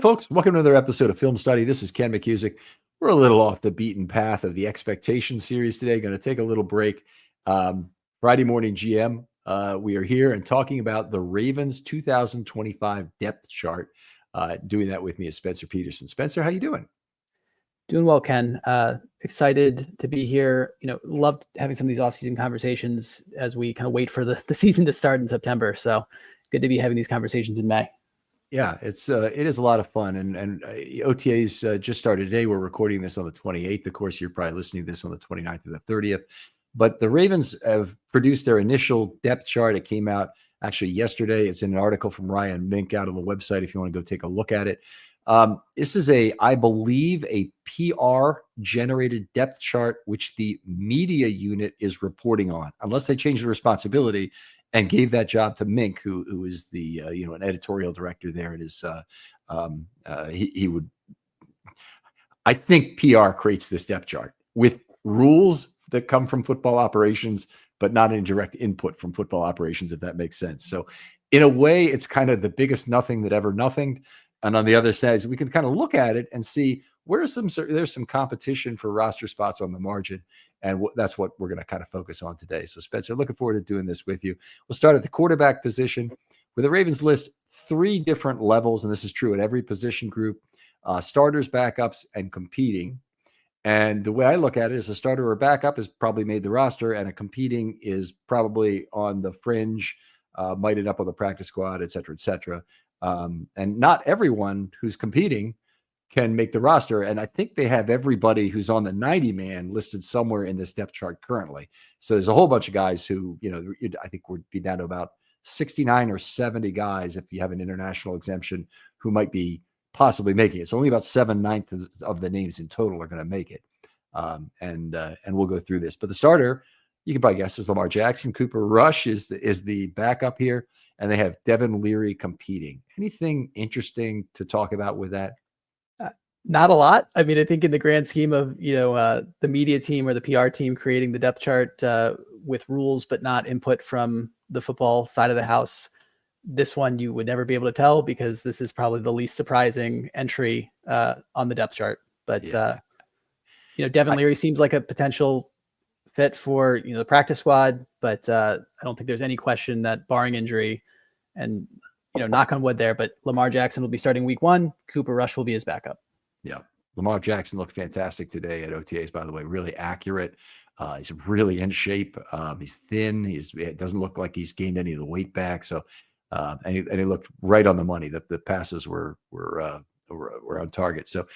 folks. Welcome to another episode of Film Study. This is Ken McCusick. We're a little off the beaten path of the Expectation series today. Going to take a little break. Friday morning GM. We are here and talking about the Ravens 2025 depth chart. Doing that with me is Spenser Peterson. Spenser, how you doing? Doing well, Ken. Excited to be here. Loved having some of these off-season conversations as we kind of wait for the season to start in September. So good to be having these conversations in May. Yeah, it is a lot of fun, and OTAs just started today. We're recording this on the 28th. Of course, you're probably listening to this on the 29th or the 30th. But the Ravens have produced their initial depth chart. It came out actually yesterday. It's in an article from Ryan Mink out on the website if you want to go take a look at it. This is I believe, a PR-generated depth chart, which the media unit is reporting on, unless they change the responsibility and gave that job to Mink, who is the an editorial director there. It is he would. I think PR creates this depth chart with rules that come from football operations, but not any direct input from football operations, if that makes sense. So, in a way, it's kind of the biggest nothing that ever nothinged. And on the other side, we can kind of look at it and see there's some competition for roster spots on the margin. And that's what we're going to kind of focus on today. So, Spenser, looking forward to doing this with you. We'll start at the quarterback position, where the Ravens list 3 different levels, and this is true at every position group: starters, backups, and competing. And the way I look at it is a starter or backup has probably made the roster, and a competing is probably on the fringe, might end up on the practice squad, et cetera, et cetera. And not everyone who's competing can make the roster. And I think they have everybody who's on the 90-man listed somewhere in this depth chart currently. So there's a whole bunch of guys who, I think we'd be down to about 69 or 70 guys if you have an international exemption who might be possibly making it. So only about 7/9 of the names in total are going to make it. And we'll go through this. But the starter, you can probably guess, is Lamar Jackson. Cooper Rush is the backup here. And they have Devin Leary competing. Anything interesting to talk about with that? Not a lot. I mean, I think in the grand scheme of, the media team or the PR team creating the depth chart with rules, but not input from the football side of the house, this one you would never be able to tell, because this is probably the least surprising entry on the depth chart. But, Devin Leary seems like a potential fit for, the practice squad, but I don't think there's any question that, barring injury, and, knock on wood there, but Lamar Jackson will be starting week 1. Cooper Rush will be his backup. Yeah. Lamar Jackson looked fantastic today at OTAs, by the way, really accurate. He's really in shape. He's thin. It doesn't look like he's gained any of the weight back. So, and he looked right on the money. The passes were on target. So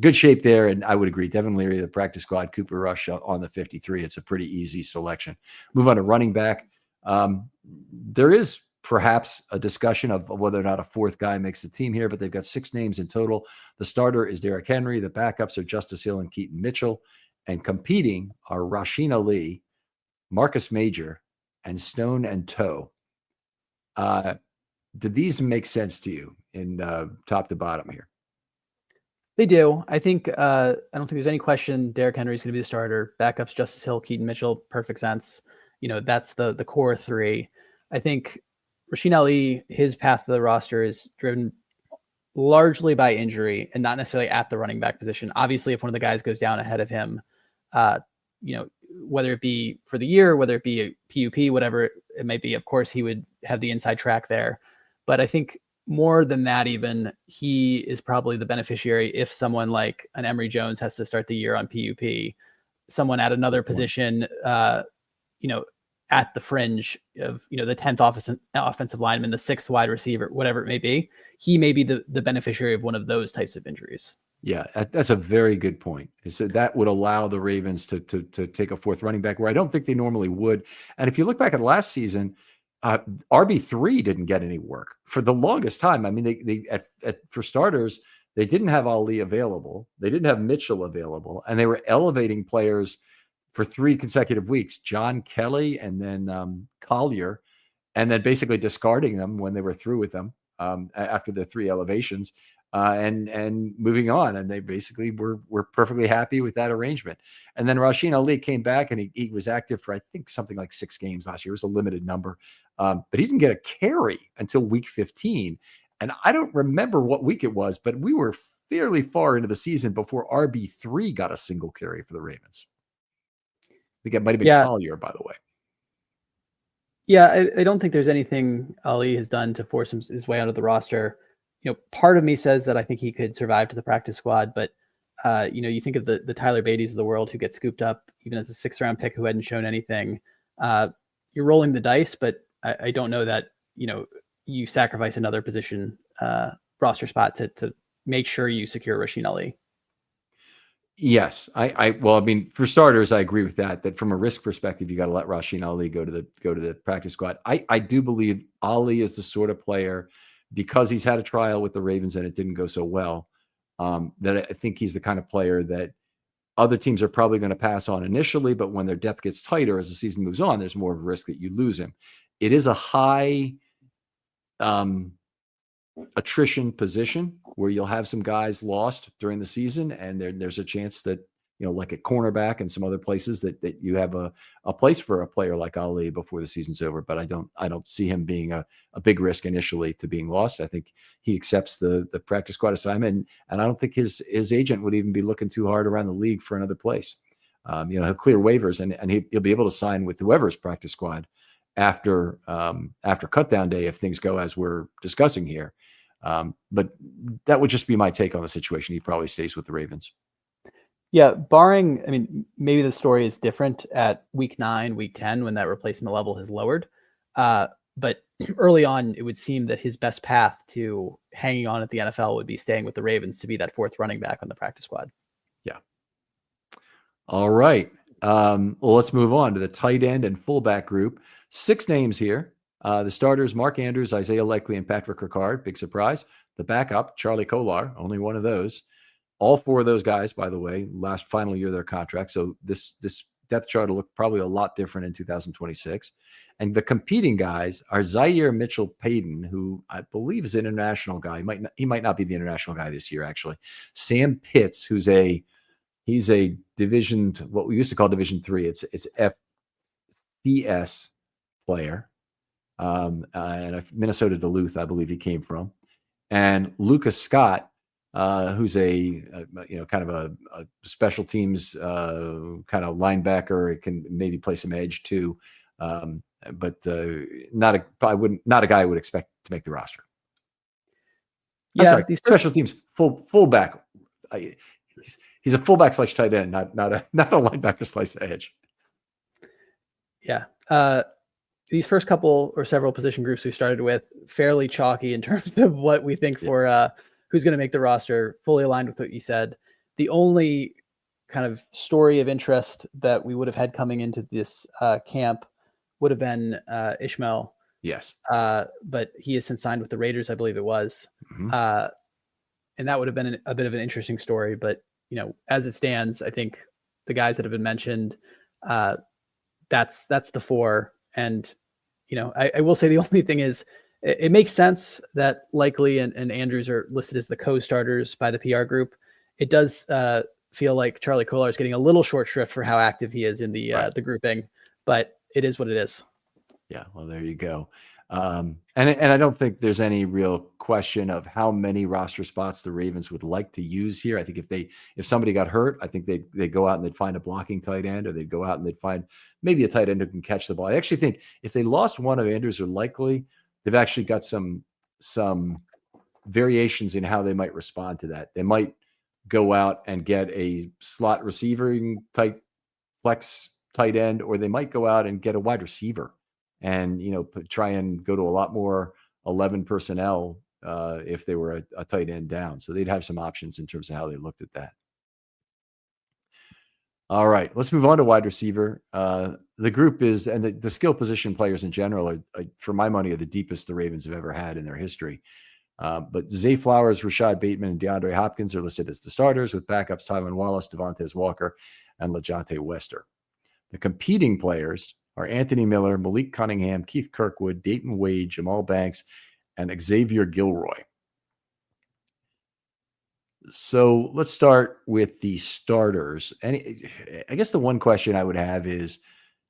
good shape there. And I would agree. Devin Leary, the practice squad, Cooper Rush on the 53. It's a pretty easy selection. Move on to running back. There is perhaps a discussion of whether or not a 4th guy makes the team here, but they've got 6 names in total. The starter is Derrick Henry. The backups are Justice Hill and Keaton Mitchell. And competing are Rasheen Ali, Marcus Major, and Stone and Toe. Did these make sense to you in top to bottom here? They do. I think I don't think there's any question Derrick Henry is going to be the starter. Backups Justice Hill, Keaton Mitchell, perfect sense. That's the core 3. I think Rasheen Ali, his path to the roster is driven largely by injury and not necessarily at the running back position. Obviously, if one of the guys goes down ahead of him, whether it be for the year, whether it be a PUP, whatever it may be, of course, he would have the inside track there. But I think more than that, even, he is probably the beneficiary if someone like an Emory Jones has to start the year on PUP, someone at another position, at the fringe of, the 10th offensive lineman, the 6th wide receiver, whatever it may be, he may be the beneficiary of one of those types of injuries. Yeah, that's a very good point. So that would allow the Ravens to take a 4th running back, where I don't think they normally would. And if you look back at last season, RB3 didn't get any work for the longest time. I mean, for starters, they didn't have Ali available. They didn't have Mitchell available, and they were elevating players for 3 consecutive weeks, John Kelly and then Collier, and then basically discarding them when they were through with them after the 3 elevations. And moving on, and they basically were perfectly happy with that arrangement. And then Rasheen Ali came back, and he was active for, I think, something like 6 games last year. It was a limited number, but he didn't get a carry until week 15. And I don't remember what week it was, but we were fairly far into the season before RB3 got a single carry for the Ravens. I think it might have been Collier, by the way. Yeah, I don't think there's anything Ali has done to force his way onto the roster. Part of me says that I think he could survive to the practice squad, but you think of the Tyler Beatties of the world who get scooped up even as a 6th-round pick who hadn't shown anything. You're rolling the dice, but I don't know that you sacrifice another position roster spot to make sure you secure Rasheen Ali. Yes, well, I mean, for starters, I agree with that. That from a risk perspective, you got to let Rasheen Ali go to the practice squad. I do believe Ali is the sort of player, because he's had a trial with the Ravens and it didn't go so well, that I think he's the kind of player that other teams are probably going to pass on initially, but when their depth gets tighter as the season moves on, there's more of a risk that you lose him. It is a high attrition position where you'll have some guys lost during the season, and there's a chance that, like at cornerback and some other places, that you have a place for a player like Ali before the season's over. But I don't see him being a big risk initially to being lost. I think he accepts the practice squad assignment, and I don't think his agent would even be looking too hard around the league for another place. He'll clear waivers and he'll be able to sign with whoever's practice squad after cut down day if things go as we're discussing here. But that would just be my take on the situation. He probably stays with the Ravens. Yeah, barring, I mean, maybe the story is different at week 9, week 10, when that replacement level has lowered. But early on, it would seem that his best path to hanging on at the NFL would be staying with the Ravens to be that 4th running back on the practice squad. Yeah. All right. Well, let's move on to the tight end and fullback group. 6 names here. The starters, Mark Andrews, Isaiah Likely, and Patrick Ricard. Big surprise. The backup, Charlie Kolar, only one of those. All 4 of those guys, by the way, final year of their contract. So this depth chart will look probably a lot different in 2026. And the competing guys are Zaire Mitchell-Payton, who I believe is an international guy. He might not be the international guy this year, actually. Sam Pitts, he's a division, what we used to call Division 3. It's FCS player. And Minnesota Duluth, I believe he came from. And Lucas Scott, who's a kind of a special teams kind of linebacker. It can maybe play some edge too, but not a guy I would expect to make the roster. Yeah, sorry, these special teams fullback. He's a fullback / tight end, not a linebacker / edge. Yeah. These first couple or several position groups we started with, fairly chalky in terms of what we think for who's going to make the roster, fully aligned with what you said. The only kind of story of interest that we would have had coming into this camp would have been Ishmael. Yes. But he has since signed with the Raiders, I believe it was. Mm-hmm. And that would have been a bit of an interesting story. But, as it stands, I think the guys that have been mentioned, that's the 4. And, I will say the only thing is it makes sense that Likely and Andrews are listed as the co-starters by the PR group. It does feel like Charlie Kolar is getting a little short shrift for how active he is in the grouping, but it is what it is. Yeah, well, there you go. And I don't think there's any real question of how many roster spots the Ravens would like to use here. I think if somebody got hurt, I think they'd go out and they'd find a blocking tight end, or they'd go out and they'd find maybe a tight end who can catch the ball. I actually think if they lost one of Andrews or Likely, they've actually got some variations in how they might respond to that. They might go out and get a slot receiving type flex tight end, or they might go out and get a wide receiver and, try and go to a lot more 11 personnel if they were a tight end down. So they'd have some options in terms of how they looked at that. All right, let's move on to wide receiver. The group is, and the skill position players in general are, for my money, are the deepest the Ravens have ever had in their history. But Zay Flowers, Rashad Bateman, and DeAndre Hopkins are listed as the starters, with backups Tylan Wallace, Devontae Walker, and LaJohntay Wester. The competing players are Anthony Miller, Malik Cunningham, Keith Kirkwood, Dayton Wade, Jamal Banks, and Xavier Gilroy. So let's start with the starters. And I guess the one question I would have is,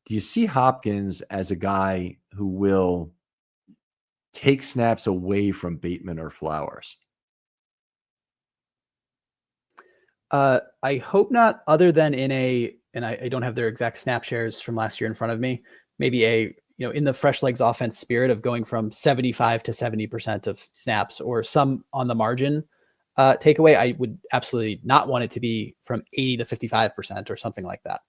do you see Hopkins as a guy who will take snaps away from Bateman or Flowers? I hope not, other than and I don't have their exact snap shares from last year in front of me, maybe in the fresh legs offense spirit of going from 75 to 70% of snaps, or some on the margin takeaway. I would absolutely not want it to be from 80 to 55% or something like that.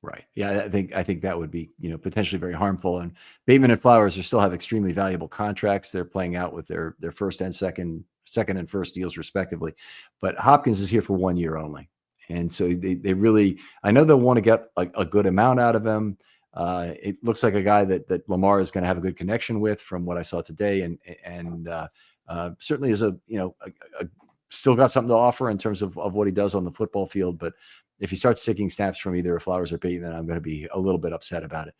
Right. Yeah, I think that would be, potentially very harmful. And Bateman and Flowers still have extremely valuable contracts. They're playing out with their first and second and first deals respectively. But Hopkins is here for 1 year only. And so they really, I know they'll want to get a good amount out of him. It looks like a guy that Lamar is going to have a good connection with, from what I saw today, and certainly is still got something to offer in terms of what he does on the football field. But if he starts taking snaps from either Flowers or Bateman, I'm going to be a little bit upset about it.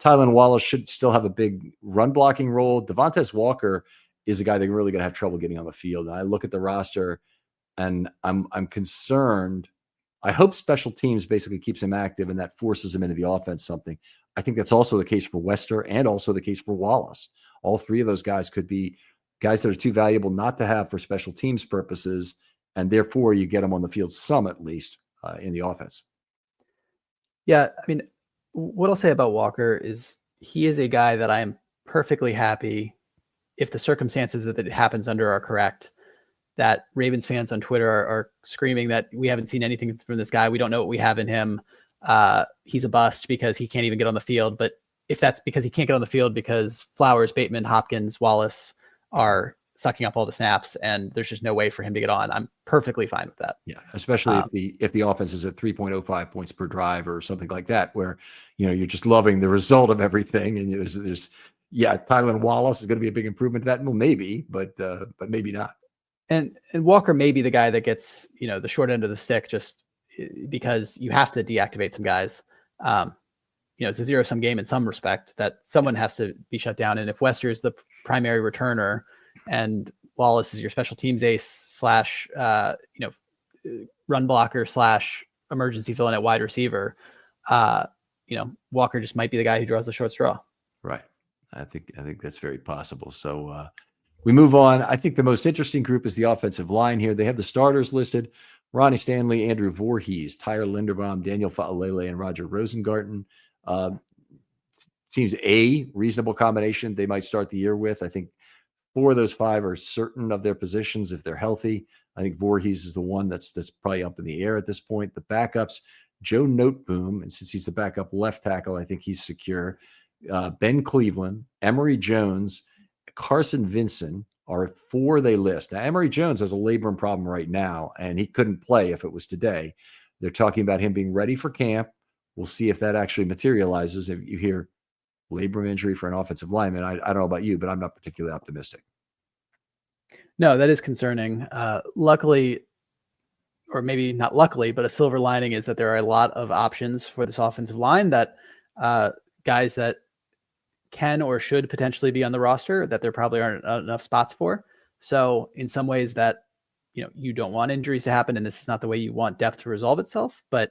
Tylan Wallace should still have a big run blocking role. Devontae Walker is a guy they're really going to have trouble getting on the field. And I look at the roster and I'm concerned. I hope special teams basically keeps him active and that forces him into the offense something. I think that's also the case for Wester and also the case for Wallace. All three of those guys could be guys that are too valuable not to have for special teams purposes, and therefore you get them on the field some, at least, in the offense. Yeah, I mean, what I'll say about Walker is he is a guy that I am perfectly happy, if the circumstances that it happens under are correct, that Ravens fans on Twitter are screaming that we haven't seen anything from this guy. We don't know what we have in him. He's a bust because he can't even get on the field. But if that's because he can't get on the field because Flowers, Bateman, Hopkins, Wallace are sucking up all the snaps and there's just no way for him to get on, I'm perfectly fine with that. Yeah, especially if the offense is at 3.05 points per drive or something like that, where you're just loving the result of everything, and there's Tylan Wallace is going to be a big improvement to that. Well, maybe, but maybe not. And Walker may be the guy that gets the short end of the stick, just because you have to deactivate some guys. It's a zero-sum game in some respect, that someone has to be shut down. And if Wester is the primary returner and Wallace is your special teams ace / run blocker / emergency fill-in at wide receiver, Walker just might be the guy who draws the short straw. Right. I think that's very possible. So we move on. I think the most interesting group is the offensive line here. They have the starters listed: Ronnie Stanley, Andrew Voorhees, Tyler Linderbaum, Daniel Fa'alele, and Roger Rosengarten. Seems a reasonable combination they might start the year with. I think 4 of those 5 are certain of their positions if they're healthy. I think Voorhees is the one that's probably up in the air at this point. The backups: Joe Noteboom, and since he's the backup left tackle, I think he's secure. Ben Cleveland, Emory Jones, Carson Vincent are 4 they list. Now, Emory Jones has a labrum problem right now, and he couldn't play if it was today. They're talking about him being ready for camp. We'll see if that actually materializes. If you hear labrum injury for an offensive lineman, I don't know about you, but I'm not particularly optimistic. No, that is concerning. Luckily, or maybe not luckily, but a silver lining is that there are a lot of options for this offensive line, that guys that can or should potentially be on the roster that there probably aren't enough spots for. So in some ways that, you don't want injuries to happen, and this is not the way you want depth to resolve itself, but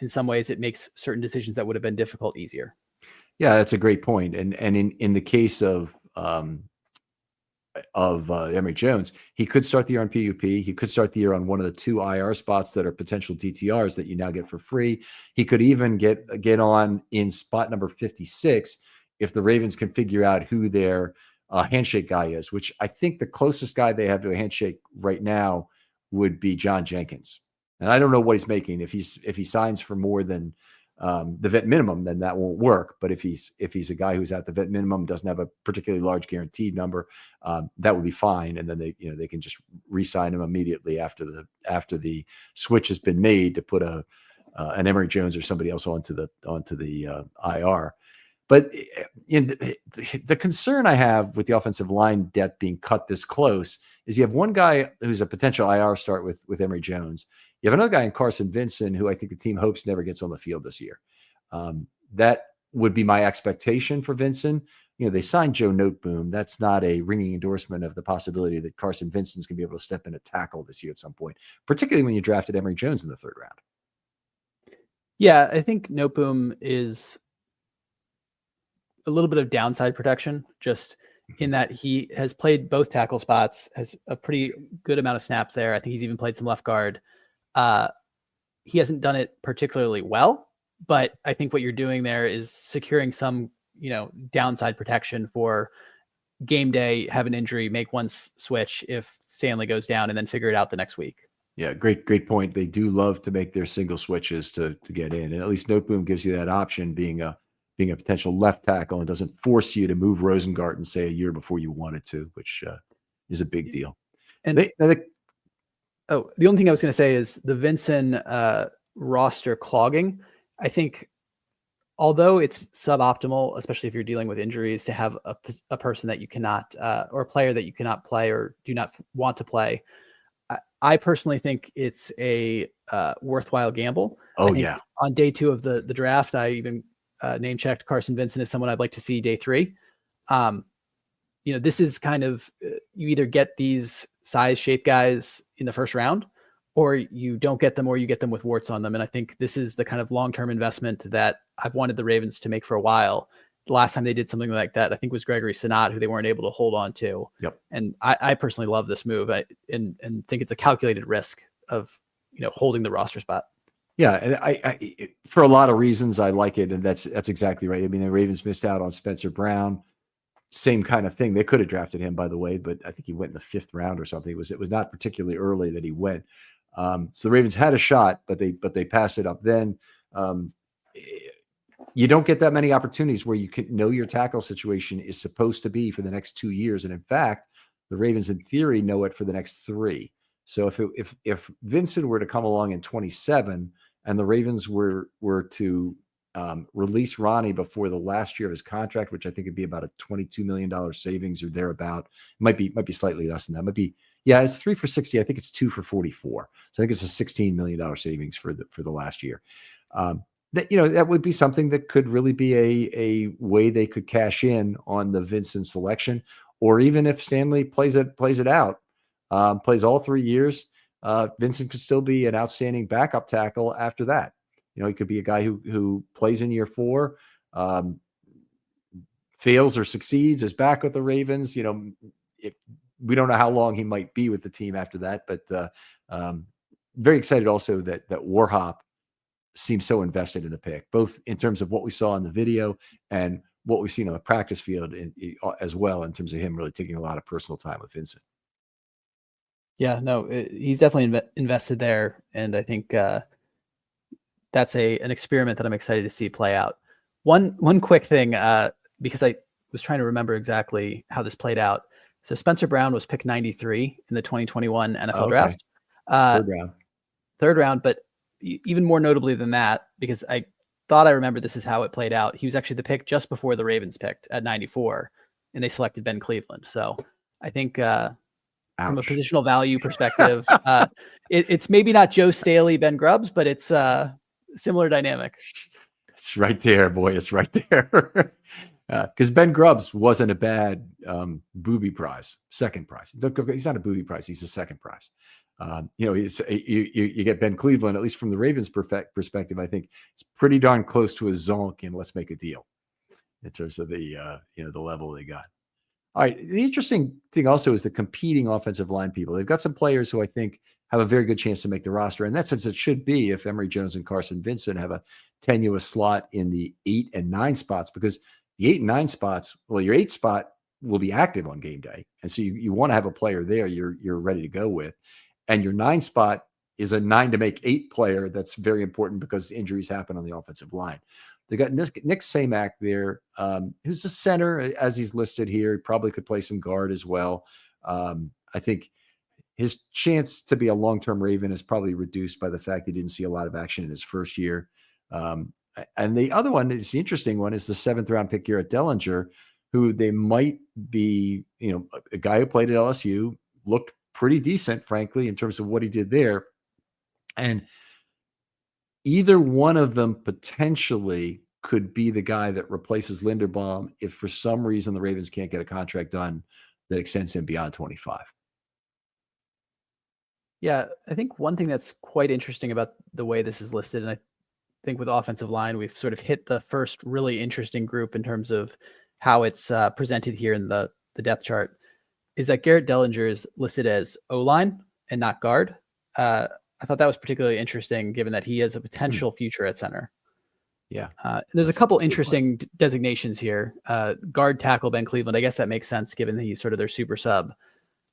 in some ways it makes certain decisions that would have been difficult easier. Yeah, that's a great point. And in the case of Emory Jones, he could start the year on PUP. He could start the year on one of the 2 IR spots that are potential DTRs that you now get for free. He could even get on in spot number 56 if the Ravens can figure out who their handshake guy is, which I think the closest guy they have to a handshake right now would be John Jenkins. And I don't know what he's making. If he signs for more than the vet minimum, then that won't work. But if he's a guy who's at the vet minimum, doesn't have a particularly large guaranteed number, that would be fine. And then they can just re-sign him immediately after the switch has been made to put an Emory Jones or somebody else onto the IR. But the concern I have with the offensive line depth being cut this close is you have one guy who's a potential IR start with Emory Jones. You have another guy in Carson Vincent, who I think the team hopes never gets on the field this year. That would be my expectation for Vincent. They signed Joe Noteboom. That's not a ringing endorsement of the possibility that Carson Vincent's going to be able to step in a tackle this year at some point, particularly when you drafted Emory Jones in the 3rd round. Yeah, I think Noteboom is a little bit of downside protection. Just in that he has played both tackle spots, has a pretty good amount of snaps there. I think he's even played some left guard. He hasn't done it particularly well, but I think what you're doing there is securing some, downside protection for game day, have an injury, make one switch if Stanley goes down, and then figure it out the next week. Yeah, great point. They do love to make their single switches to get in, and at least Noteboom gives you that option, being a potential left tackle, and doesn't force you to move Rosengarten, say, a year before you wanted to, which is a big deal. And the only thing I was going to say is the Vincent roster clogging. I think, although it's suboptimal, especially if you're dealing with injuries, to have a person that you cannot, or a player that you cannot play or do not want to play, I personally think it's a worthwhile gamble. Oh, yeah. On day 2 of the draft, I even name checked Carson Vincent as someone I'd like to see day 3. This is kind of, you either get these size shape guys in the first round, or you don't get them, or you get them with warts on them. And I think this is the kind of long-term investment that I've wanted the Ravens to make for a while. The last time they did something like that, I think, was Gregory Sinat, who they weren't able to hold on to. Yep. And I personally love this move, and think it's a calculated risk of, holding the roster spot. Yeah, and I for a lot of reasons, I like it, and that's exactly right. I mean, the Ravens missed out on Spencer Brown. Same kind of thing. They could have drafted him, by the way, but I think he went in the 5th round or something. It was not particularly early that he went. So the Ravens had a shot, but they passed it up. Then you don't get that many opportunities where you can know your tackle situation is supposed to be for the next 2 years, and in fact, the Ravens, in theory, know it for the next 3. So if Vincent were to come along in 27, and the Ravens were to release Ronnie before the last year of his contract, which I think would be about a $22 million savings or thereabout. Might be slightly less than that. It's 3 for 60. I think it's 2 for 44. So I think it's a $16 million savings for the last year. That would be something that could really be a way they could cash in on the Vincent selection, or even if Stanley plays it out, plays all 3 years, Vincent could still be an outstanding backup tackle after that. He could be a guy who plays in year 4, fails or succeeds, is back with the Ravens. We don't know how long he might be with the team after that, but very excited also that Warhop seems so invested in the pick, both in terms of what we saw in the video and what we've seen on the practice field as well, in terms of him really taking a lot of personal time with Vincent. Yeah, no, he's definitely invested there, and I think that's an experiment that I'm excited to see play out. One quick thing, because I was trying to remember exactly how this played out. So Spencer Brown was picked 93 in the 2021 NFL draft. Third round, but even more notably than that, because I thought I remembered this is how it played out, he was actually the pick just before the Ravens picked at 94, and they selected Ben Cleveland. So I think from a positional value perspective, it's maybe not Joe Staley, Ben Grubbs, but it's similar dynamic. It's right there, boy. It's right there. Because Ben Grubbs wasn't a bad booby prize, second prize. He's not a booby prize. He's a second prize. You get Ben Cleveland, at least from the Ravens' perspective. I think it's pretty darn close to a zonk, and let's make a deal in terms of the level they got. All right. The interesting thing also is the competing offensive line people. They've got some players who I think have a very good chance to make the roster. And that's as it should be if Emory Jones and Carson Vincent have a tenuous slot in the 8 and 9 spots, because the 8 and 9 spots, well, your 8 spot will be active on game day. And so you want to have a player there you're ready to go with. And your 9 spot is a 9 to make 8 player. That's very important because injuries happen on the offensive line. They got Nick Samak there, who's the center, as he's listed here. He probably could play some guard as well. I think his chance to be a long-term Raven is probably reduced by the fact he didn't see a lot of action in his first year. And the other one is the interesting one, is the 7th round pick here at Dellinger, who they might be, a guy who played at LSU, looked pretty decent, frankly, in terms of what he did there. And either one of them potentially could be the guy that replaces Linderbaum if for some reason the Ravens can't get a contract done that extends him beyond 25. Yeah, I think one thing that's quite interesting about the way this is listed, and I think with offensive line, we've sort of hit the first really interesting group in terms of how it's presented here in the the depth chart is that Garrett Dellinger is listed as O-line and not guard. I thought that was particularly interesting given that he has a potential future at center. Yeah. There's a couple interesting designations here. Guard tackle Ben Cleveland. I guess that makes sense given that he's sort of their super sub.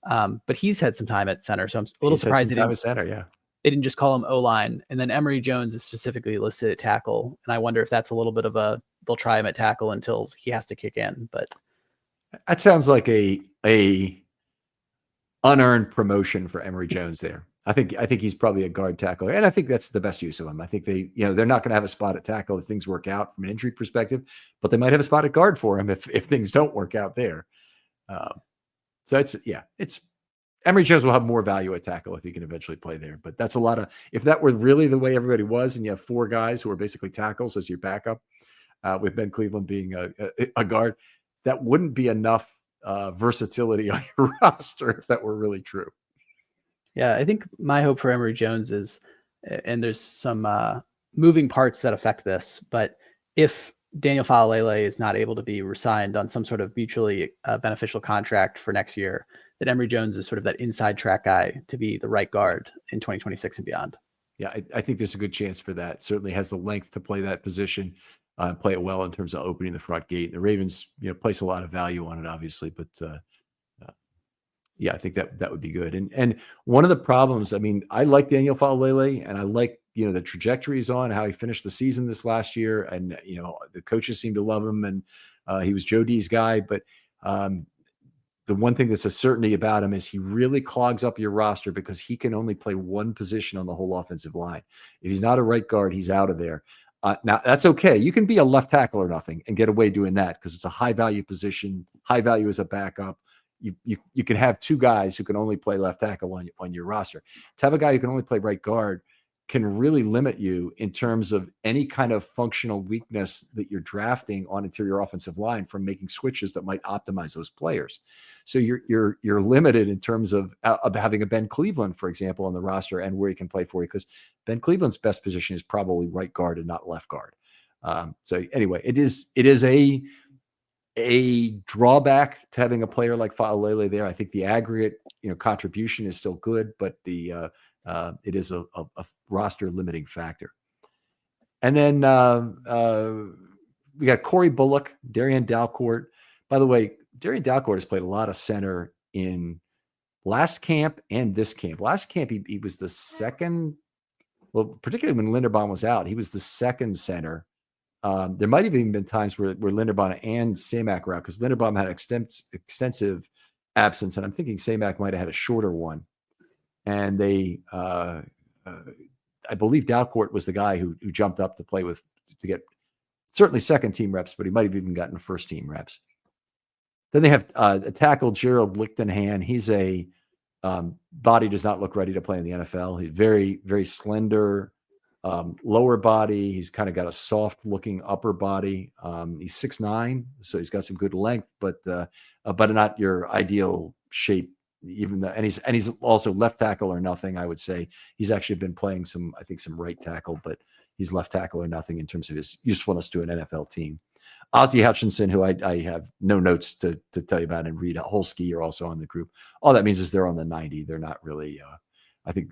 But he's had some time at center, so I'm a little surprised they didn't just call him O-line. And then Emory Jones is specifically listed at tackle, and I wonder if that's a little bit of they'll try him at tackle until he has to kick in. But that sounds like a unearned promotion for Emory Jones there. I think he's probably a guard tackler, and I think that's the best use of him. I think they're not going to have a spot at tackle if things work out from an injury perspective, but they might have a spot at guard for him if things don't work out there. So it's Emory Jones will have more value at tackle if he can eventually play there. But that's a lot of, if that were really the way everybody was, and you have 4 guys who are basically tackles as your backup, with Ben Cleveland being a guard, that wouldn't be enough versatility on your roster if that were really true. Yeah, I think my hope for Emory Jones is, and there's some moving parts that affect this, but if Daniel Faalele is not able to be re-signed on some sort of mutually beneficial contract for next year, that Emory Jones is sort of that inside track guy to be the right guard in 2026 and beyond. Yeah, I think there's a good chance for that. Certainly has the length to play that position, play it well in terms of opening the front gate. The Ravens, place a lot of value on it, obviously, but yeah, I think that would be good. And one of the problems, I mean, I like Daniel Faalele, and I like, the trajectory he's on, how he finished the season this last year. And, the coaches seem to love him, and he was Joe D's guy. But the one thing that's a certainty about him is he really clogs up your roster because he can only play one position on the whole offensive line. If he's not a right guard, he's out of there. Now, that's okay. You can be a left tackle or nothing and get away doing that because it's a high-value position, high value as a backup. You can have 2 guys who can only play left tackle on your roster. To have a guy who can only play right guard can really limit you in terms of any kind of functional weakness that you're drafting on interior offensive line from making switches that might optimize those players. So you're limited in terms of having a Ben Cleveland, for example, on the roster and where he can play for you, because Ben Cleveland's best position is probably right guard and not left guard. So anyway, it is a drawback to having a player like Faalele there. I think the aggregate, contribution is still good, but it is a roster limiting factor. And then we got Corey Bullock, Darian Dalcourt. By the way, Darian Dalcourt has played a lot of center in last camp and this camp. Last camp, he was the second, well, particularly when Linderbaum was out, he was the second center. There might have even been times where Linderbaum and Samac were out because Linderbaum had extensive absence, and I'm thinking Samac might have had a shorter one. And they, I believe Dalcourt was the guy who jumped up to play with to get certainly second team reps, but he might have even gotten first team reps. Then they have a tackle, Gerald Lichtenhan. He's a body does not look ready to play in the NFL. He's very, very slender. Lower body. He's kind of got a soft looking upper body. He's 6'9", so he's got some good length, but not your ideal shape. And he's also left tackle or nothing. I would say he's actually been playing some right tackle, but he's left tackle or nothing in terms of his usefulness to an NFL team. Ozzie Hutchinson, who I have no notes to tell you about, and Reed Holski are also on the group. All that means is they're on the 90. They're not really. I think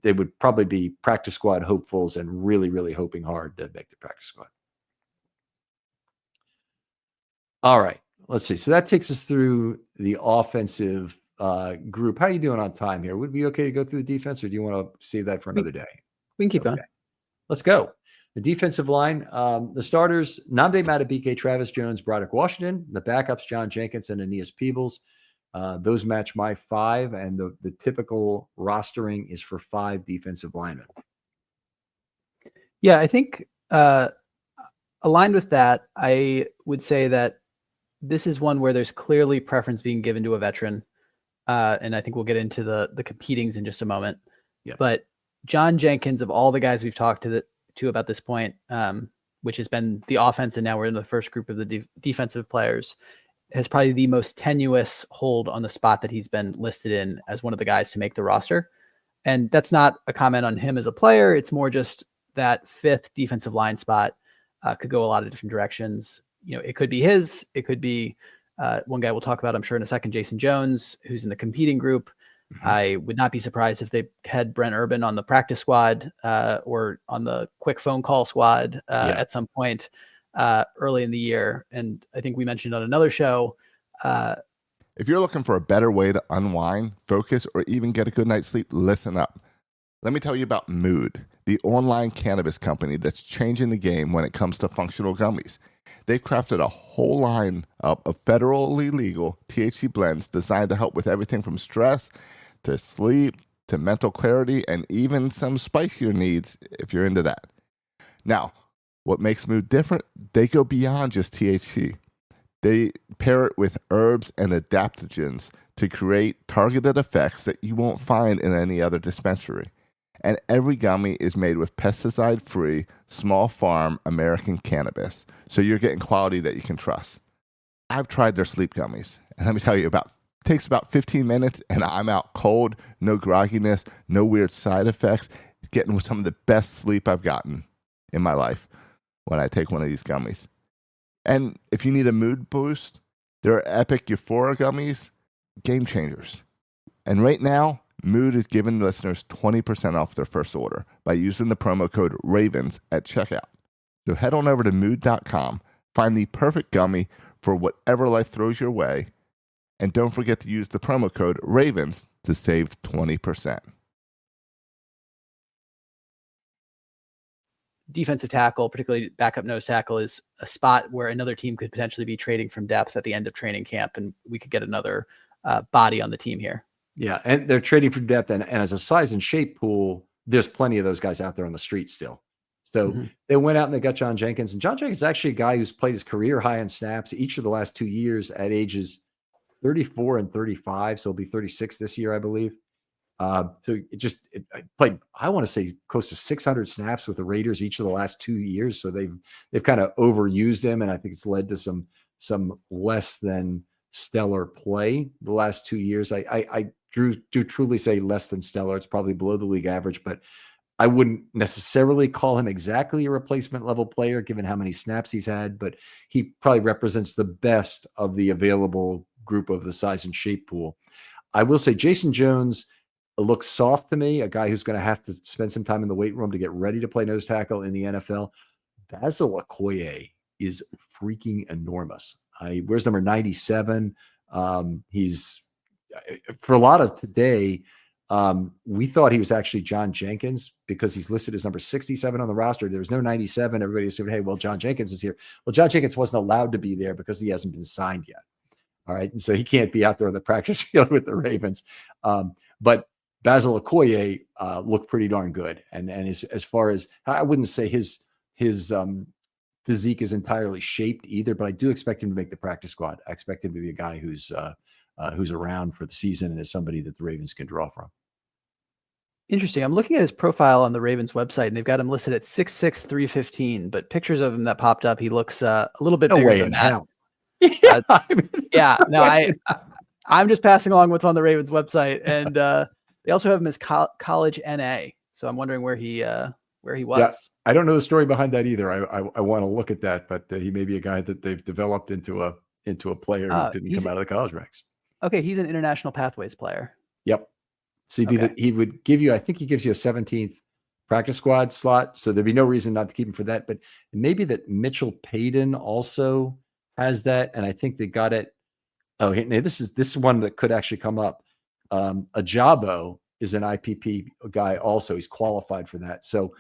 they would probably be practice squad hopefuls and really, really hoping hard to make the practice squad. All right, let's see. So that takes us through the offensive group. How are you doing on time here? Would it be okay to go through the defense, or do you want to save that for another day? We can keep going. Let's go. The defensive line, the starters, Nnamdi Madubuike, Travis Jones, Broderick Washington. The backups, John Jenkins and Aeneas Peebles. Those match my 5, and the typical rostering is for 5 defensive linemen. Yeah, I think aligned with that, I would say that this is one where there's clearly preference being given to a veteran. And I think we'll get into the competings in just a moment. Yeah. But John Jenkins, of all the guys we've talked to about this point, which has been the offense, and now we're in the first group of the defensive players, has probably the most tenuous hold on the spot that he's been listed in as one of the guys to make the roster. And that's not a comment on him as a player. It's more just that 5th defensive line spot could go a lot of different directions. It could be his, it could be One guy we'll talk about, I'm sure, in a second, Jason Jones, who's in the competing group. I would not be surprised if they had Brent Urban on the practice squad or on the quick phone call squad at some point early in the year. And I think we mentioned on another show. If you're looking for a better way to unwind, focus, or even get a good night's sleep, listen up. Let me tell you about Mood, the online cannabis company that's changing the game when it comes to functional gummies. They've crafted a whole line of federally legal THC blends designed to help with everything from stress to sleep to mental clarity and even some spicier needs if you're into that. Now, what makes Mood different? They go beyond just THC. They pair it with herbs and adaptogens to create targeted effects that you won't find in any other dispensary. And every gummy is made with pesticide-free, small farm American cannabis, so you're getting quality that you can trust. I've tried their sleep gummies, and let me tell you, it takes about 15 minutes, and I'm out cold, no grogginess, no weird side effects, getting some of the best sleep I've gotten in my life when I take one of these gummies. And if you need a mood boost, there are Epic Euphoria gummies, game changers. And right now, Mood is giving listeners 20% off their first order by using the promo code RAVENS at checkout. So head on over to mood.com, find the perfect gummy for whatever life throws your way, and don't forget to use the promo code RAVENS to save 20%. Defensive tackle, particularly backup nose tackle, is a spot where another team could potentially be trading from depth at the end of training camp, and we could get another body on the team here. Yeah, and they're trading for depth, and as a size and shape pool, there's plenty of those guys out there on the street still. So they went out and they got John Jenkins, and John Jenkins is actually a guy who's played his career high in snaps each of the last 2 years at ages 34 and 35, so he'll be 36 this year, I believe. So it played, I want to say, close to 600 snaps with the Raiders each of the last 2 years. So they've kind of overused him, and I think it's led to some less than stellar play the last 2 years. I do truly say less than stellar. It's probably below the league average, but I wouldn't necessarily call him exactly a replacement level player given how many snaps he's had, but he probably represents the best of the available group of the size and shape pool. I will say Jason Jones looks soft to me, a guy who's going to have to spend some time in the weight room to get ready to play nose tackle in the NFL. Basil Okoye is freaking enormous. Where's number 97? He's, for a lot of today, we thought he was actually John Jenkins because he's listed as number 67 on the roster. There was no 97. Everybody assumed, hey, well, John Jenkins is here. Well, John Jenkins wasn't allowed to be there because he hasn't been signed yet. All right. And so he can't be out there on the practice field with the Ravens. But Basil Okoye looked pretty darn good. And as far as, I wouldn't say his physique is entirely shaped either, but I do expect him to make the practice squad. I expect him to be a guy who's around for the season and is somebody that the Ravens can draw from. Interesting. I'm looking at his profile on the Ravens website, and they've got him listed at 6'6", 315, but pictures of him that popped up, he looks a little bit bigger than that. I'm just passing along what's on the Ravens website, and they also have him as college NA. So I'm wondering where he was. Yeah, I don't know the story behind that either. I want to look at that, but he may be a guy that they've developed into a player who didn't come out of the college ranks. Okay, he's an International Pathways player. Yep. So he would give you, I think he gives you a 17th practice squad slot. So there'd be no reason not to keep him for that. But maybe that Mitchell Payton also has that. And I think they got it. Oh, this is one that could actually come up. Ajabo is an IPP guy also. He's qualified for that. So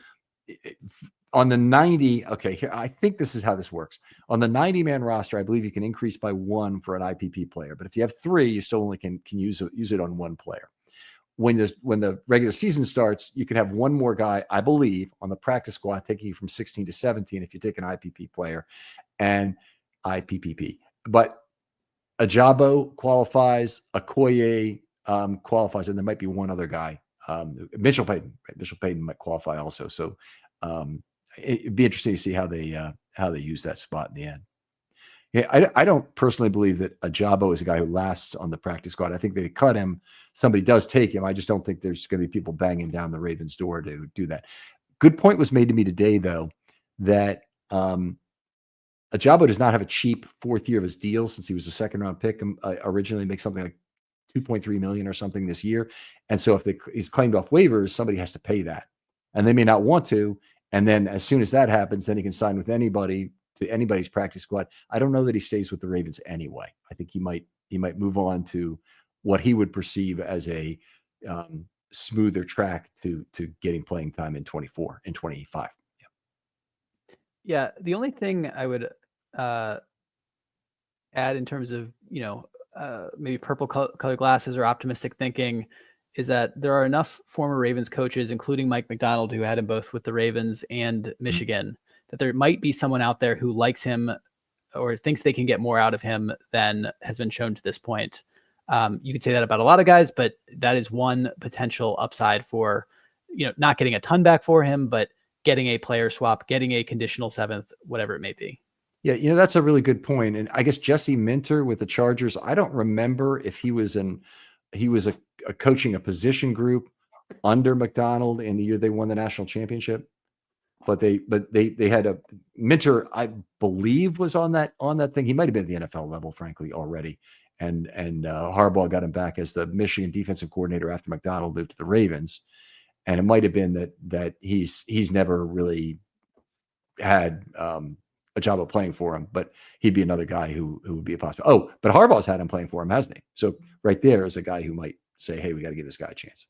on the 90, okay, here, I think this is how this works. On the 90-man roster, I believe you can increase by one for an IPP player. But if you have three, you still only can use it on one player. When the regular season starts, you can have one more guy, I believe, on the practice squad, taking you from 16 to 17 if you take an IPP player and IPPP. But Ajabo qualifies, Okoye qualifies, and there might be one other guy. Mitchell Payton. Right? Mitchell Payton might qualify also. So it'd be interesting to see how they use that spot in the end. Yeah, I don't personally believe that Ajabo is a guy who lasts on the practice squad. I think they cut him. Somebody does take him. I just don't think there's going to be people banging down the Ravens' door to do that. Good point was made to me today, though, that Ajabo does not have a cheap fourth year of his deal since he was a second round pick. Originally makes something like 2.3 million or something this year. And so if he's claimed off waivers, somebody has to pay that, and they may not want to. And then as soon as that happens, then he can sign with anybody to anybody's practice squad. I don't know that he stays with the Ravens anyway. I think he might move on to what he would perceive as a smoother track to getting playing time in 24 and 25. Yeah. The only thing I would add in terms of, maybe purple color glasses or optimistic thinking is that there are enough former Ravens coaches, including Mike McDonald, who had him both with the Ravens and Michigan, that there might be someone out there who likes him or thinks they can get more out of him than has been shown to this point. You could say that about a lot of guys, but that is one potential upside for, not getting a ton back for him, but getting a player swap, getting a conditional seventh, whatever it may be. Yeah, that's a really good point. And I guess Jesse Minter with the Chargers, I don't remember if he was coaching a position group under McDonald in the year they won the national championship. But they had a Minter, I believe, was on that thing. He might have been at the NFL level, frankly, already. And Harbaugh got him back as the Michigan defensive coordinator after McDonald moved to the Ravens. And it might have been that he's never really had a job of playing for him, but he'd be another guy who would be a possibility. Oh, but Harbaugh's had him playing for him, hasn't he? So right there is a guy who might say, hey, we got to give this guy a chance.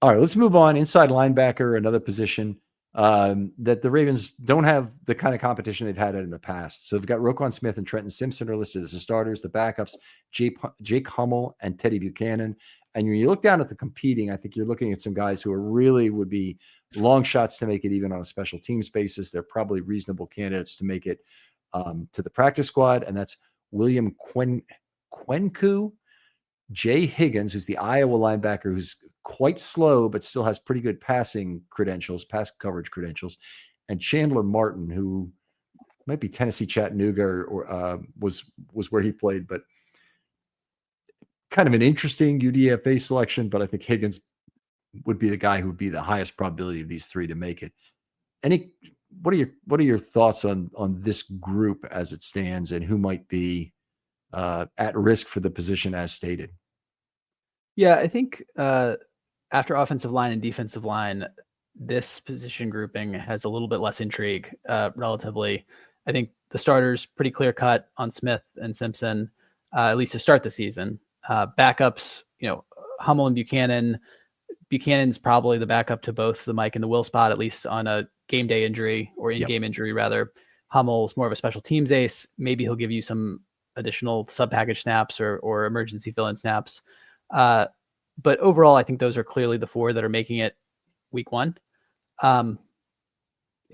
All right, let's move on. Inside linebacker, another position that the Ravens don't have the kind of competition they've had in the past. So they've got Roquan Smith and Trenton Simpson are listed as the starters. The backups, Jake Hummel and Teddy Buchanan. And when you look down at the competing, I think you're looking at some guys who really would be long shots to make it even on a special teams basis. They're probably reasonable candidates to make it to the practice squad. And that's William Kwenku, Jay Higgins, who's the Iowa linebacker, who's quite slow, but still has pretty good passing credentials, pass coverage credentials, and Chandler Martin, who might be Tennessee Chattanooga or was where he played, but kind of an interesting UDFA selection. But I think Higgins would be the guy who would be the highest probability of these three to make it. What are your thoughts on this group as it stands, and who might be at risk for the position as stated? Yeah, I think after offensive line and defensive line, this position grouping has a little bit less intrigue relatively. I think the starters pretty clear cut on Smith and Simpson, at least to start the season. Backups, Hummel and Buchanan. Buchanan's probably the backup to both the Mike and the Will spot, at least on a game day injury or in-game injury rather. Hummel's more of a special teams ace. Maybe he'll give you some additional sub-package snaps or emergency fill-in snaps. But overall, I think those are clearly the four that are making it week one.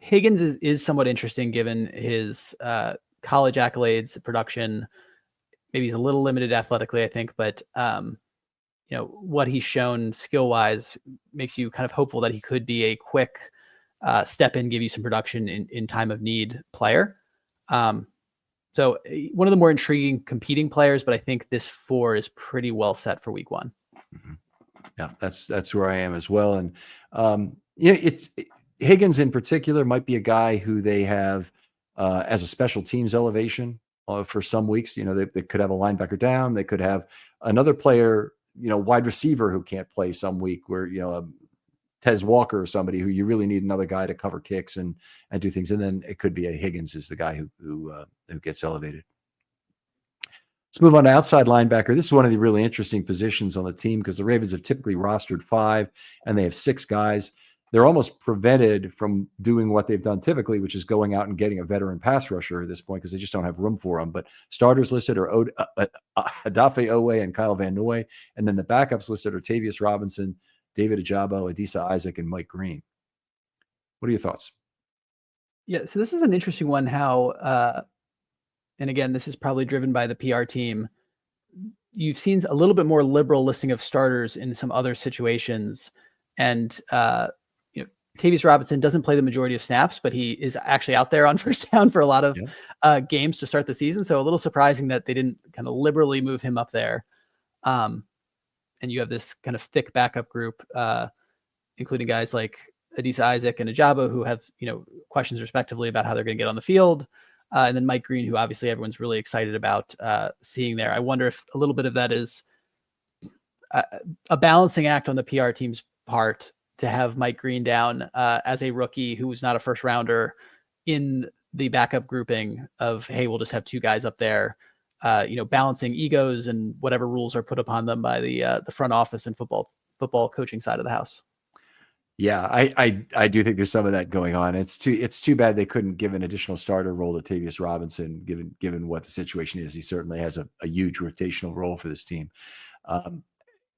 Higgins is somewhat interesting given his college accolades, production. Maybe he's a little limited athletically, I think, but what he's shown skill-wise makes you kind of hopeful that he could be a quick step in, give you some production in time of need player. So one of the more intriguing competing players, but I think this four is pretty well set for week one. Mm-hmm. Yeah, that's where I am as well. And it's Higgins in particular might be a guy who they have as a special teams elevation for some weeks. They could have a linebacker down. They could have another player, wide receiver who can't play some week where, Tez Walker or somebody who you really need another guy to cover kicks and do things. And then it could be a Higgins is the guy who gets elevated. Let's move on to outside linebacker. This is one of the really interesting positions on the team because the Ravens have typically rostered 5 and they have 6 guys. They're almost prevented from doing what they've done typically, which is going out and getting a veteran pass rusher at this point because they just don't have room for them. But starters listed are Adafe Owe and Kyle Van Noy. And then the backups listed are Tavius Robinson, David Ajabo, Adisa Isaac, and Mike Green. What are your thoughts? Yeah, so this is an interesting one how, and again, this is probably driven by the PR team. You've seen a little bit more liberal listing of starters in some other situations. And, Tavius Robinson doesn't play the majority of snaps, but he is actually out there on first down for a lot of games to start the season. So a little surprising that they didn't kind of liberally move him up there. And you have this kind of thick backup group, including guys like Adisa Isaac and Ajabo, who have, questions respectively about how they're going to get on the field. And then Mike Green, who obviously everyone's really excited about seeing there. I wonder if a little bit of that is a balancing act on the PR team's part to have Mike Green down as a rookie who was not a first rounder in the backup grouping of, hey, we'll just have two guys up there, balancing egos and whatever rules are put upon them by the front office and football coaching side of the house. Yeah, I do think there's some of that going on. It's too bad they couldn't give an additional starter role to Tavius Robinson, given what the situation is. He certainly has a huge rotational role for this team.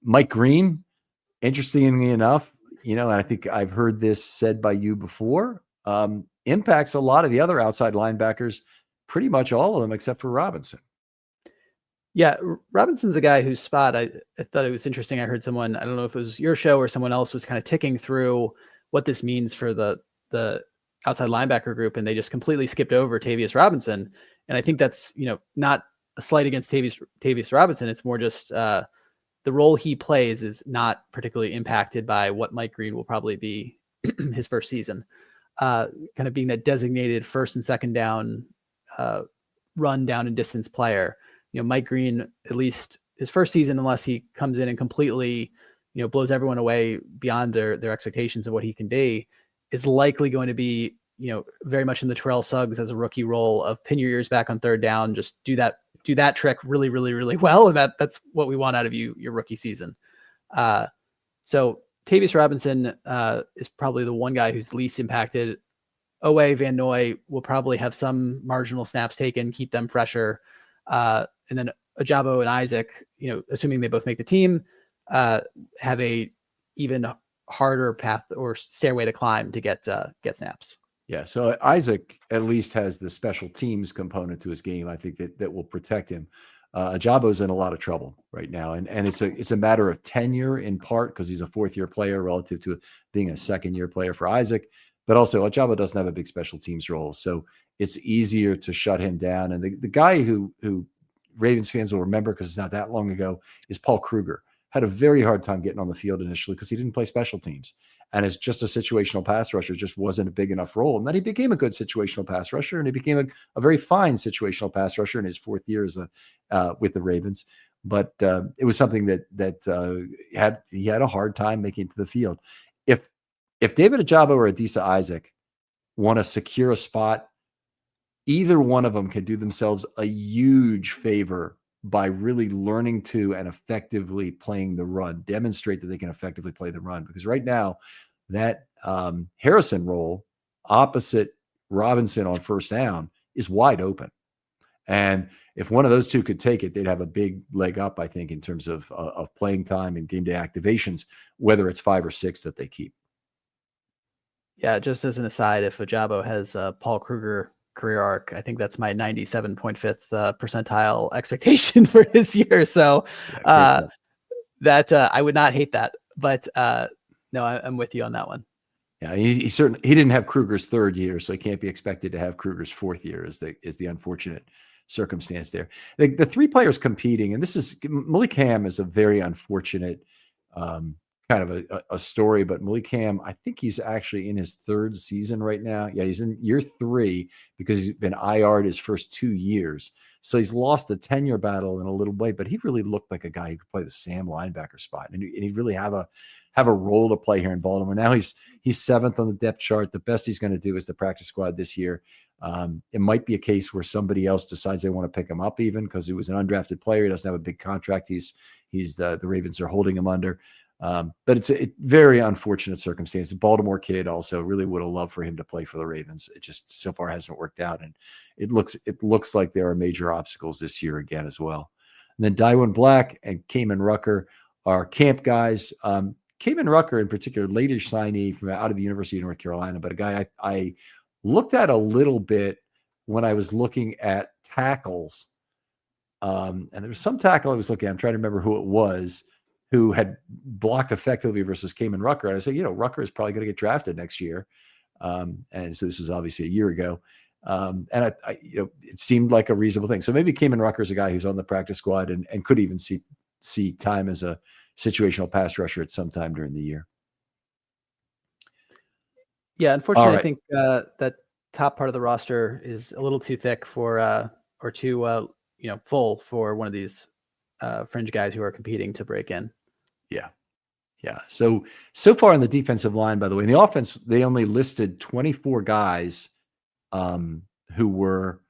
Mike Green, interestingly enough, and I think I've heard this said by you before, impacts a lot of the other outside linebackers, pretty much all of them except for Robinson. Yeah, Robinson's a guy whose spot I thought it was interesting. I heard someone, I don't know if it was your show or someone else, was kind of ticking through what this means for the outside linebacker group, and they just completely skipped over Tavius Robinson. And I think that's, not a slight against Tavius Robinson. It's more just the role he plays is not particularly impacted by what Mike Green will probably be his first season. Kind of being that designated first and second down, run down and distance player. Mike Green, at least his first season, unless he comes in and completely, blows everyone away beyond their expectations of what he can be, is likely going to be, very much in the Terrell Suggs as a rookie role of pin your ears back on third down, just do that trick really, really, really well. And that's what we want out of your rookie season. So Tavius Robinson is probably the one guy who's least impacted. Owe Van Noy will probably have some marginal snaps taken, keep them fresher. And then Ajabo and Isaac, assuming they both make the team, have a even harder path or stairway to climb to get snaps. Yeah. So Isaac at least has the special teams component to his game. I think that will protect him. Ajabo's in a lot of trouble right now. And it's a matter of tenure in part because he's a fourth-year player relative to being a second-year player for Isaac. But also Ajabo doesn't have a big special teams role. So it's easier to shut him down. And the guy who Ravens fans will remember, because it's not that long ago, is Paul Kruger. Had a very hard time getting on the field initially because he didn't play special teams. And as just a situational pass rusher, just wasn't a big enough role. And then he became a good situational pass rusher, and he became a very fine situational pass rusher in his fourth year as with the Ravens. But it was something that he had a hard time making it to the field. If David Ajabo or Adisa Isaac want to secure a spot, either one of them can do themselves a huge favor by really learning to and effectively playing the run, demonstrate that they can effectively play the run. Because right now, that Harrison role opposite Robinson on first down is wide open. And if one of those two could take it, they'd have a big leg up, I think, in terms of playing time and game day activations, whether it's 5 or 6 that they keep. Yeah, just as an aside, if Ajabo has Paul Kruger career arc, I think that's my 97.5th percentile expectation for his year. So that I would not hate that, but no, I'm with you on that one. Yeah, he certainly didn't have Kruger's third year, so he can't be expected to have Kruger's fourth year. Is the unfortunate circumstance there. The 3 players competing, and this is Malik Ham is a very unfortunate kind of a story, but Malik Ham, I think he's actually in his 3rd season right now. Yeah, he's in year 3 because he's been IR'd his first 2 years. So he's lost the tenure battle in a little way, but he really looked like a guy who could play the Sam linebacker spot. And he'd really have a role to play here in Baltimore. Now he's 7th on the depth chart. The best he's going to do is the practice squad this year. It might be a case where somebody else decides they want to pick him up even because he was an undrafted player. He doesn't have a big contract. He's the Ravens are holding him under. But it's a very unfortunate circumstance. The Baltimore kid also really would have loved for him to play for the Ravens. It just so far hasn't worked out. And it looks like there are major obstacles this year again as well. And then Daiwan Black and Kamen Rucker are camp guys. Kamen Rucker in particular, latest signee from out of the University of North Carolina, but a guy I looked at a little bit when I was looking at tackles. And there was some tackle I was looking at. I'm trying to remember who it was who had blocked effectively versus Kamen Rucker. And I said, Rucker is probably going to get drafted next year. And so this was obviously a year ago. And it seemed like a reasonable thing. So maybe Kamen Rucker is a guy who's on the practice squad and could even see time as a situational pass rusher at some time during the year. Yeah, unfortunately, right. I think that top part of the roster is a little too thick for or too full for one of these fringe guys who are competing to break in. Yeah. Yeah. So far on the defensive line, by the way, in the offense, they only listed 24 guys who were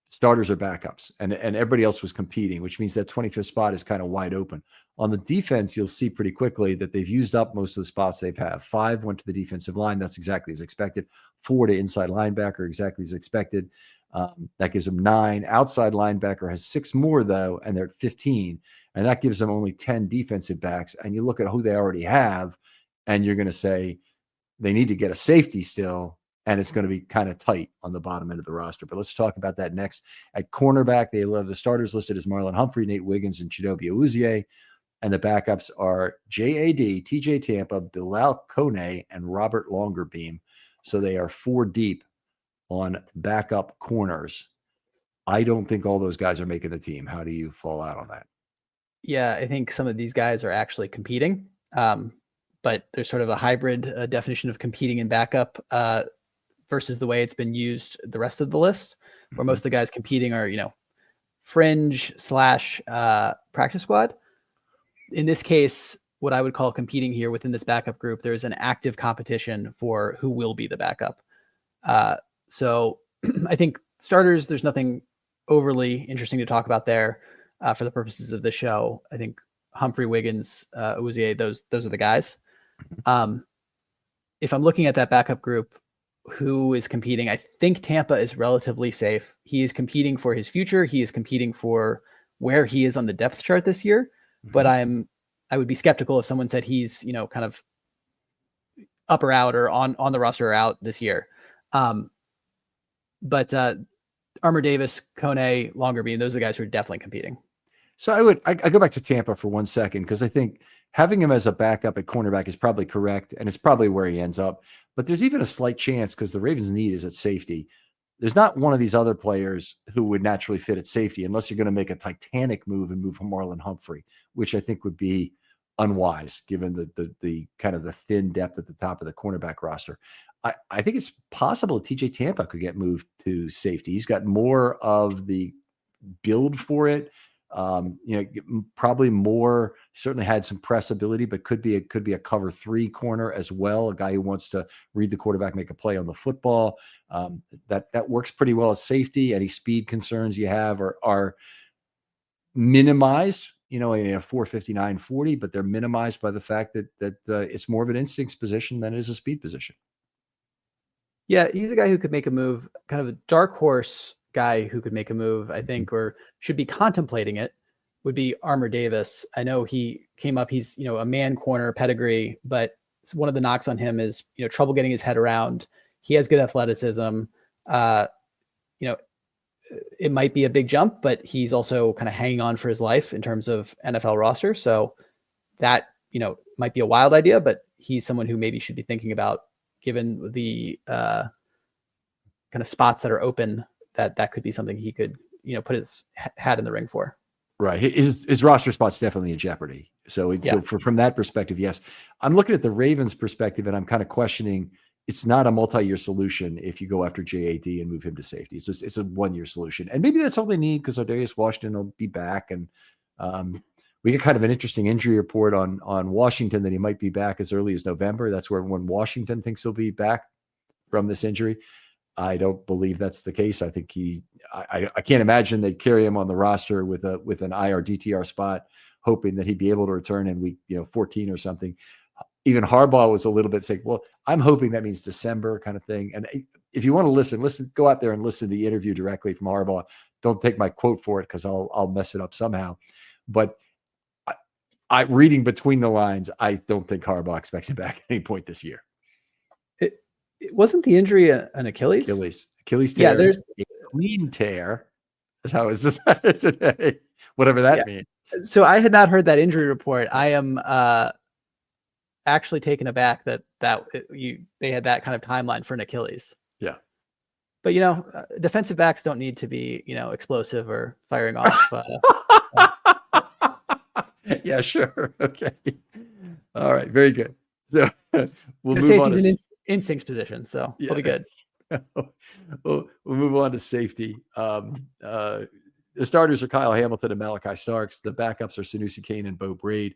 starters or backups, and everybody else was competing, which means that 25th spot is kind of wide open. On the defense, you'll see pretty quickly that they've used up most of the spots they've had. 5 went to the defensive line. That's exactly as expected. 4 to inside linebacker, exactly as expected. That gives them 9. Outside linebacker has 6 more, though, and they're at 15. And that gives them only 10 defensive backs. And you look at who they already have, and you're going to say they need to get a safety still, and it's going to be kind of tight on the bottom end of the roster. But let's talk about that next. At cornerback, they have the starters listed as Marlon Humphrey, Nate Wiggins, and Chidobe Awuzie. And the backups are J.A.D., T.J. Tampa, Bilal Kone, and Robert Longerbeam. So they are 4 deep on backup corners. I don't think all those guys are making the team. How do you fall out on that? Yeah, I think some of these guys are actually competing, but there's sort of a hybrid definition of competing in backup versus the way it's been used the rest of the list, where most of the guys competing are, fringe / practice squad. In this case, what I would call competing here within this backup group, there's an active competition for who will be the backup. So I think starters, there's nothing overly interesting to talk about there for the purposes of the show. I think Humphrey, Wiggins, Awuzie, those are the guys. If I'm looking at that backup group, who is competing, I think Tampa is relatively safe. He is competing for his future. He is competing for where he is on the depth chart this year. But I would be skeptical if someone said he's, kind of up or out or on the roster or out this year. But Armour Davis, Kone, Longerbeam, those are the guys who are definitely competing. So I go back to Tampa for 1 second, because I think having him as a backup at cornerback is probably correct, and it's probably where he ends up. But there's even a slight chance, because the Ravens' need is at safety. There's not one of these other players who would naturally fit at safety, unless you're going to make a titanic move and move from Marlon Humphrey, which I think would be unwise given the kind of the thin depth at the top of the cornerback roster. I think it's possible TJ Tampa could get moved to safety. He's got more of the build for it. Probably more, certainly had some press ability, but could be a cover 3 corner as well. A guy who wants to read the quarterback, make a play on the football. That works pretty well as safety. Any speed concerns you have are minimized, in a 4.59 40, but they're minimized by the fact that it's more of an instincts position than it is a speed position. Yeah, he's a guy who could make a move, kind of a dark horse guy who could make a move, I think, or should be contemplating it, would be Armour Davis. I know he came up, he's, a man corner pedigree, but one of the knocks on him is, trouble getting his head around. He has good athleticism. It might be a big jump, but he's also kind of hanging on for his life in terms of NFL roster. So that, might be a wild idea, but he's someone who maybe should be thinking about, given the kind of spots that are open, that could be something he could, put his hat in the ring for. Right. His roster spot's definitely in jeopardy. So from that perspective, yes. I'm looking at the Ravens perspective, and I'm kind of questioning, it's not a multi-year solution if you go after JAD and move him to safety. It's a 1-year solution. And maybe that's all they need, because Darius Washington will be back. And we get kind of an interesting injury report on Washington that he might be back as early as November. That's when Washington thinks he'll be back from this injury. I don't believe that's the case. I think I can't imagine they'd carry him on the roster with an IR DTR spot, hoping that he'd be able to return in week 14 or something. Even Harbaugh was a little bit sick. Well, I'm hoping that means December kind of thing. And if you want to listen, go out there and listen to the interview directly from Harbaugh. Don't take my quote for it, because I'll mess it up somehow. But I reading between the lines, I don't think Harbaugh expects him back at any point this year. It wasn't the injury an Achilles? Achilles tear. Yeah, there's a clean tear. That's how it's decided today. Whatever that means. So I had not heard that injury report. I am actually taken aback that they had that kind of timeline for an Achilles. Yeah. But defensive backs don't need to be explosive or firing off. Yeah, sure. Okay. All right. Very good. So We'll No, move on safety's to an instincts position, so we'll be good. we'll move on to safety. The starters are Kyle Hamilton and Malachi Starks. The backups are Sanusi Kane and Bo Braid.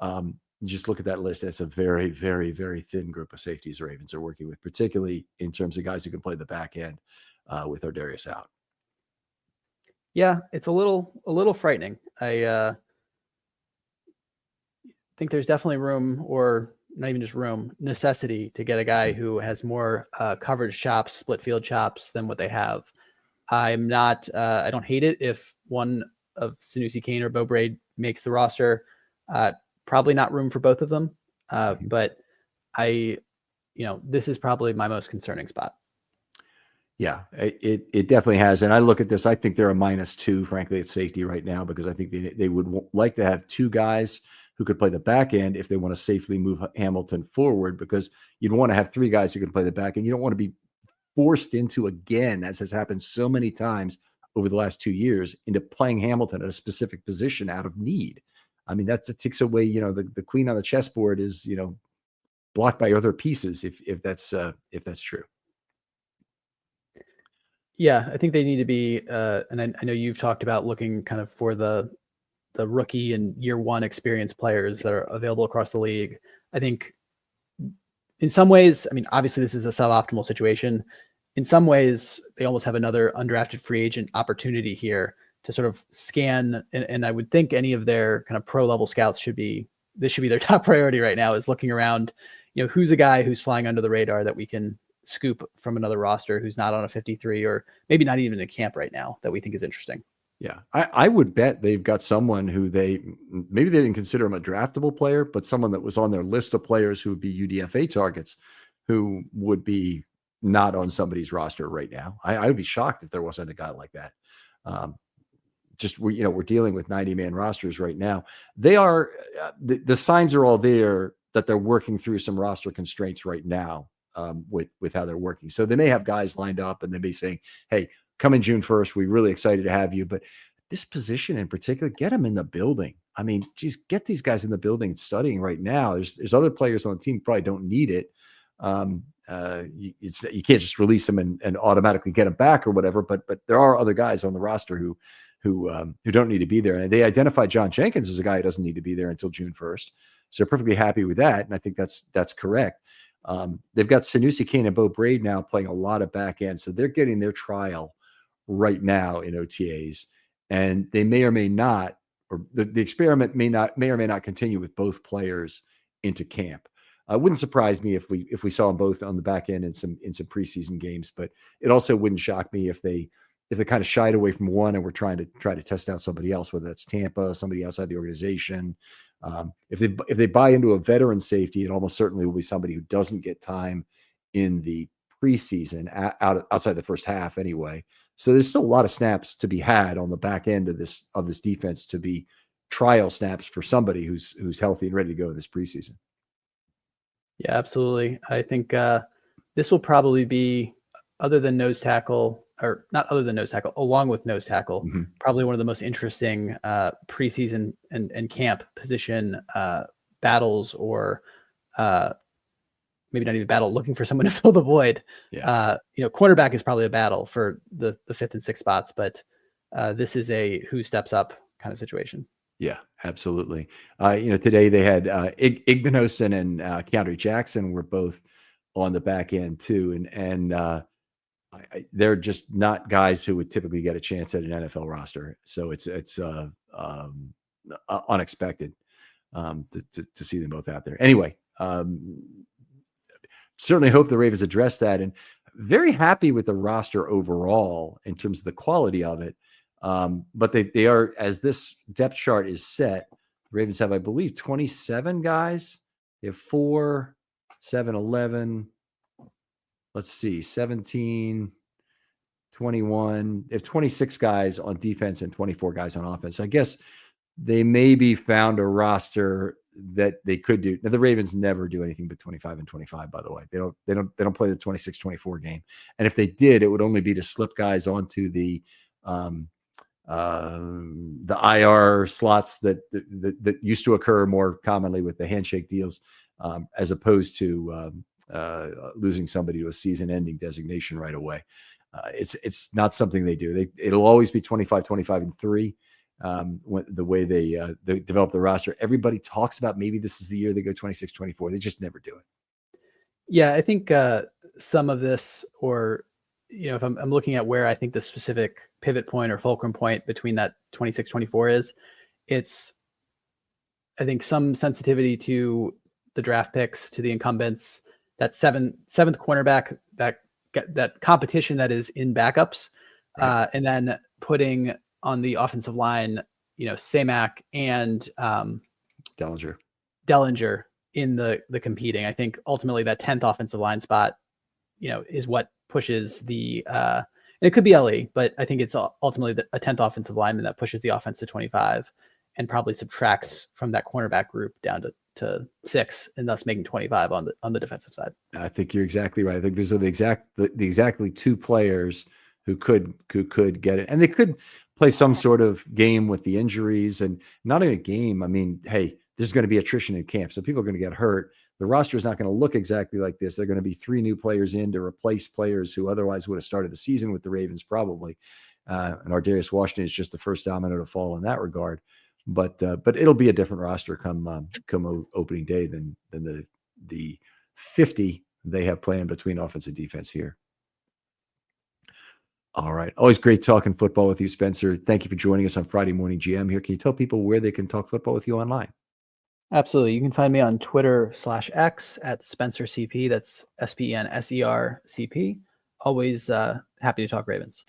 You just look at that list. It's a very, very, very thin group of safeties the Ravens are working with, particularly in terms of guys who can play the back end with Ardarius out. Yeah, it's a little frightening. I think there's definitely room, or not even just room, necessity to get a guy who has more coverage chops, split field chops than what they have. I don't hate it if one of Sanusi Kane or Bo Braid makes the roster. Probably not room for both of them. But this is probably my most concerning spot. Yeah, it definitely has. And I look at this, I think they're a -2, frankly, at safety right now, because I think they would like to have two guys who could play the back end if they want to safely move Hamilton forward, because you'd want to have three guys who can play the back end. You don't want to be forced into, again, as has happened so many times over the last 2 years, into playing Hamilton at a specific position out of need. I mean, it takes away, the queen on the chessboard is, blocked by other pieces if that's true. Yeah, I think they need to be, and I know you've talked about looking kind of for the rookie and year one experienced players that are available across the league. I think in some ways, I mean, obviously this is a suboptimal situation. In some ways, they almost have another undrafted free agent opportunity here to sort of scan. And I would think any of their kind of pro level scouts this should be their top priority right now, is looking around, who's a guy who's flying under the radar that we can scoop from another roster, who's not on a 53 or maybe not even in camp right now, that we think is interesting. Yeah, I would bet they've got someone who maybe they didn't consider him a draftable player, but someone that was on their list of players who would be UDFA targets, who would be not on somebody's roster right now. I would be shocked if there wasn't a guy like that. We're dealing with 90-man rosters right now. They are the signs are all there that they're working through some roster constraints right now with how they're working. So they may have guys lined up and they may be saying, "Hey, come in June 1st. We're really excited to have you." But this position in particular, get them in the building. I mean, geez, get these guys in the building and studying right now. There's other players on the team who probably don't need it. You can't just release them and automatically get them back or whatever. But there are other guys on the roster who don't need to be there. And they identified John Jenkins as a guy who doesn't need to be there until June 1st. So they're perfectly happy with that. And I think that's correct. They've got Sanusi Kane and Bo Braid now playing a lot of back end. So they're getting their trial right now in OTAs, and they may or may not, or the experiment may or may not continue with both players into camp. It wouldn't surprise me if we saw them both on the back end in some preseason games, but it also wouldn't shock me if they kind of shied away from one and were trying to test out somebody else, whether that's Tampa, somebody outside the organization. If they buy into a veteran safety, it almost certainly will be somebody who doesn't get time in the preseason outside the first half anyway. So there's still a lot of snaps to be had on the back end of this defense, to be trial snaps for somebody who's healthy and ready to go in this preseason. Yeah, absolutely. I think this will probably be, along with nose tackle, probably one of the most interesting preseason and camp position battles, or maybe not even battle, looking for someone to fill the void. Yeah. Cornerback is probably a battle for the 5th and 6th spots, but this is a who steps up kind of situation. Yeah, absolutely. Today they had Igbenogson and Keandre Jackson were both on the back end too. And they're just not guys who would typically get a chance at an NFL roster. So it's unexpected to see them both out there. Anyway, certainly hope the Ravens address that, and very happy with the roster overall in terms of the quality of it. But they are, as this depth chart is set, the Ravens have, I believe, 27 guys. They have 4, 7, 11. Let's see, 17, 21. They have 26 guys on defense and 24 guys on offense. So I guess they maybe found a roster that they could do. Now, the Ravens never do anything but 25 and 25, by the way. They don't play the 26-24 game. And if they did, it would only be to slip guys onto the IR slots that used to occur more commonly with the handshake deals. as opposed to losing somebody to a season-ending designation right away. It's not something they do. It'll always be 25, 25, and 3. The way they develop the roster, everybody talks about maybe this is the year they go 26, 24. They just never do it. Yeah, I think some of this, or if I'm looking at where I think the specific pivot point or fulcrum point between that 26, 24 is, it's, I think, some sensitivity to the draft picks, to the incumbents, that seventh cornerback, that competition that is in backups, Right. and then putting on the offensive line, Samak and Dellinger in the competing. I think ultimately that 10th offensive line spot, is what pushes the, and it could be LE, but I think it's ultimately a 10th offensive lineman that pushes the offense to 25 and probably subtracts from that cornerback group down to 6, and thus making 25 on the defensive side. I think you're exactly right. I think these are the exactly 2 players who could get it, and they could play some sort of game with the injuries, and not in a game. I mean, hey, there's going to be attrition in camp, so people are going to get hurt. The roster is not going to look exactly like this. They're going to be 3 new players in to replace players who otherwise would have started the season with the Ravens probably. And Ardarius Washington is just the first domino to fall in that regard. But it'll be a different roster come opening day than the 50 they have planned between offense and defense here. All right. Always great talking football with you, Spenser. Thank you for joining us on Friday Morning GM here. Can you tell people where they can talk football with you online? Absolutely. You can find me on Twitter/X at SpenserCP. That's SpenserCP. Always happy to talk Ravens.